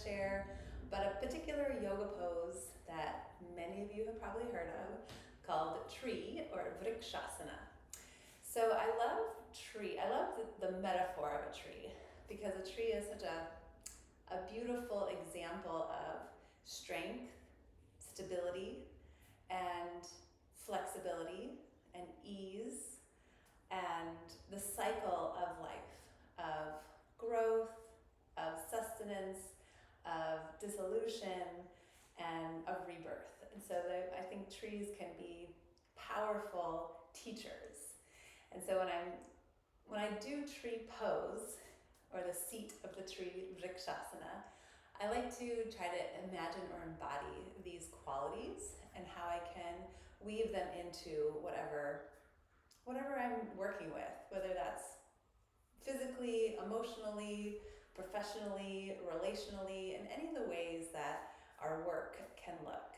share about a particular yoga pose that many of you have probably heard of called tree or vṛkṣāsana. So I love the metaphor of a tree because a tree is such a beautiful example of strength, stability, and flexibility and ease and the cycle of life, of growth, of sustenance, of dissolution, and of rebirth. And so I think trees can be powerful teachers. And so when I do tree pose, or the seat of the tree, vṛkṣāsana, I like to try to imagine or embody these qualities and how I can weave them into whatever I'm working with, whether that's physically, emotionally, professionally, relationally, and any of the ways that our work can look.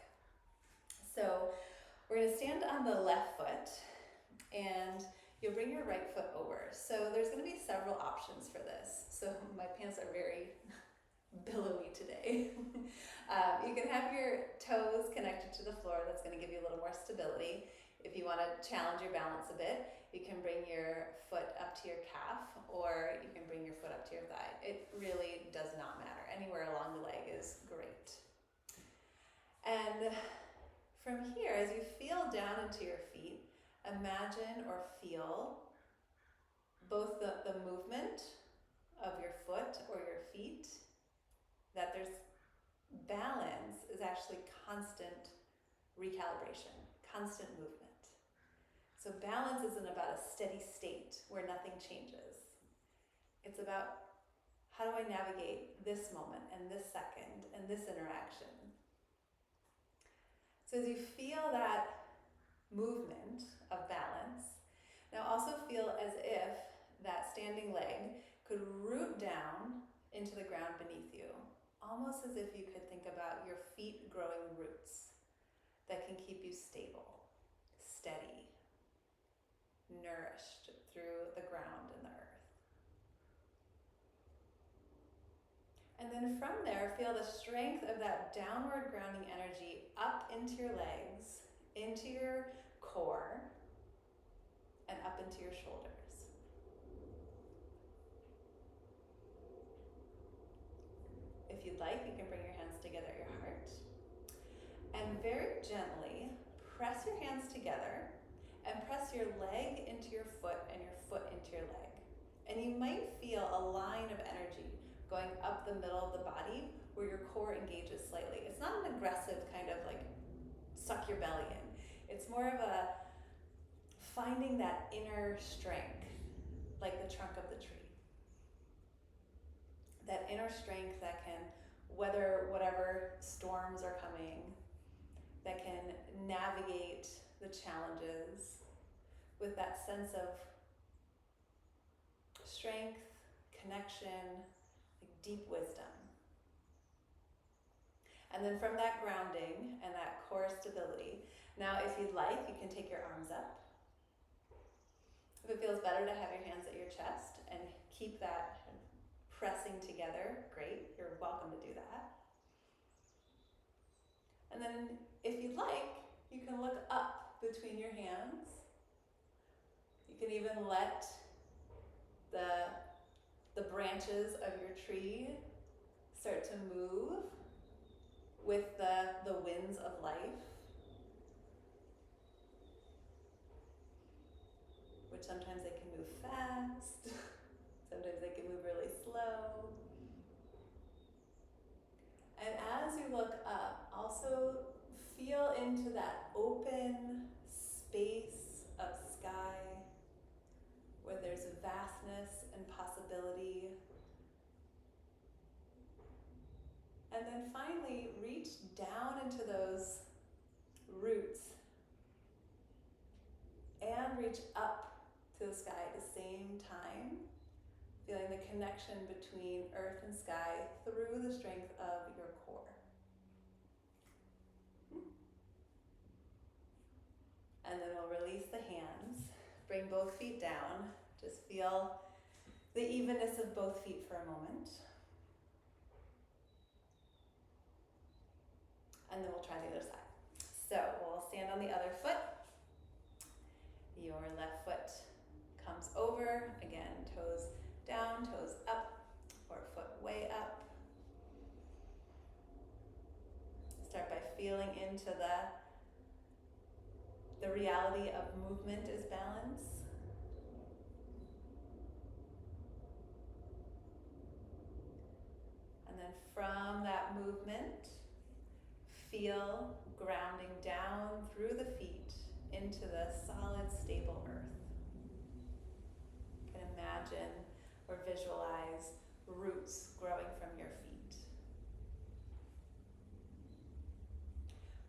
So we're going to stand on the left foot and you'll bring your right foot over. So there's going to be several options for this. So my pants are very billowy today. You can have your toes connected to the floor. That's going to give you a little more stability. If you want to challenge your balance a bit, you can bring your foot up to your calf, or you can bring your foot up to your thigh. It really does not matter. Anywhere along the leg is great. And from here, as you feel down into your feet, imagine or feel both the movement of your foot or your feet, that there's balance is actually constant recalibration, constant movement. So balance isn't about a steady state where nothing changes. It's about how do I navigate this moment and this second and this interaction. So as you feel that movement of balance, now also feel as if that standing leg could root down into the ground beneath you, almost as if you could think about your feet growing roots that can keep you stable, steady, nourished through the ground and the earth. And then from there, feel the strength of that downward grounding energy up into your legs, into your core, and up into your shoulders. If you'd like, you can bring your hands together at your heart. And very gently, press your hands together and press your leg into your foot and your foot into your leg. And you might feel a line of energy going up the middle of the body where your core engages slightly. It's not an aggressive kind of like suck your belly in. It's more of a finding that inner strength, like the trunk of the tree. That inner strength that can weather whatever storms are coming, that can navigate the challenges with that sense of strength, connection, like deep wisdom. And then from that grounding and that core stability, now if you'd like, you can take your arms up. If it feels better to have your hands at your chest and keep that pressing together, great, you're welcome to do that. And then if you'd like, you can look up between your hands. You can even let the branches of your tree start to move with the winds of life, which sometimes they can move fast, sometimes they can move really slow. And as you look up, also feel into that open space of sky where there's vastness and possibility. And then finally, reach down into those roots and reach up to the sky at the same time, feeling the connection between earth and sky through the strength of your core. And then we'll release the hands, bring both feet down, just feel the evenness of both feet for a moment. and then we'll try the other side. So we'll stand on the other foot. Your left foot comes over, again, toes down, toes up, or foot way up. Start by feeling into the reality of movement as balance. And then from that movement, feel grounding down through the feet into the solid, stable earth. You can imagine or visualize roots growing from your feet.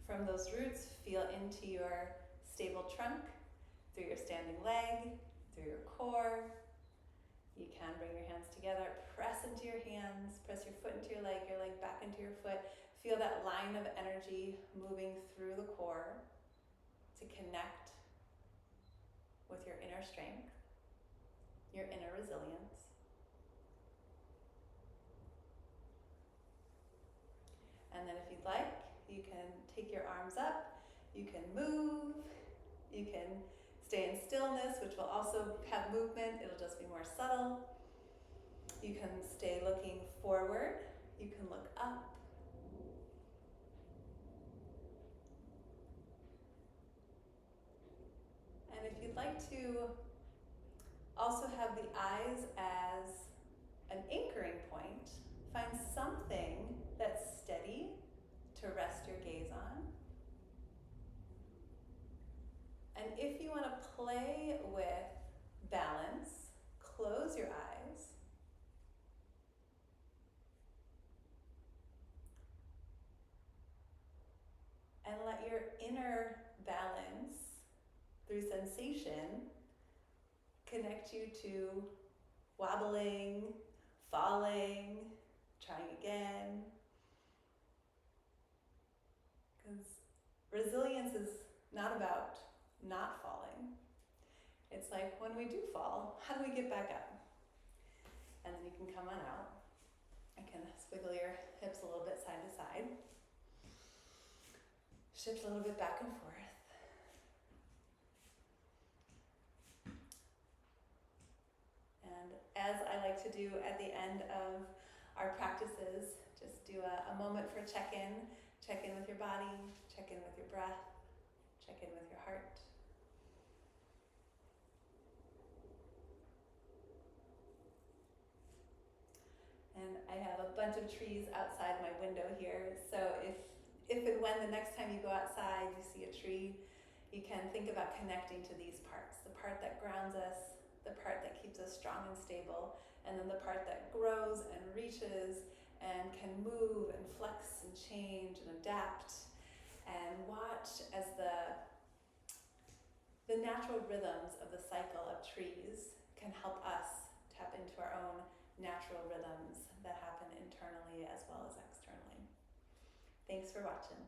From those roots, feel into your stable trunk, through your standing leg, through your core. You can bring your hands together, press into your hands, press your foot into your leg back into your foot. Feel that line of energy moving through the core to connect with your inner strength, your inner resilience. And then if you'd like, you can take your arms up, you can move, you can stay in stillness, which will also have movement, it'll just be more subtle. You can stay looking forward, you can look up. And if you'd like to also have the eyes as an anchoring point, find something that's steady to rest your gaze on. And if you want to play with balance, close your eyes. And let your inner balance through sensation connect you to wobbling, falling, trying again. Because resilience is not about not falling. It's like when we do fall, how do we get back up? And then you can come on out. I can squiggle your hips a little bit side to side. Shift a little bit back and forth. And as I like to do at the end of our practices, just do a moment for check-in. Check in with your body, check in with your breath, check in with your heart. And I have a bunch of trees outside my window here, so if and when the next time you go outside you see a tree, you can think about connecting to these parts. The part that grounds us, the part that keeps us strong and stable, and then the part that grows and reaches and can move and flex and change and adapt. And watch as the natural rhythms of the cycle of trees can help us tap into our own natural rhythms that happen internally as well as externally. Thanks for watching.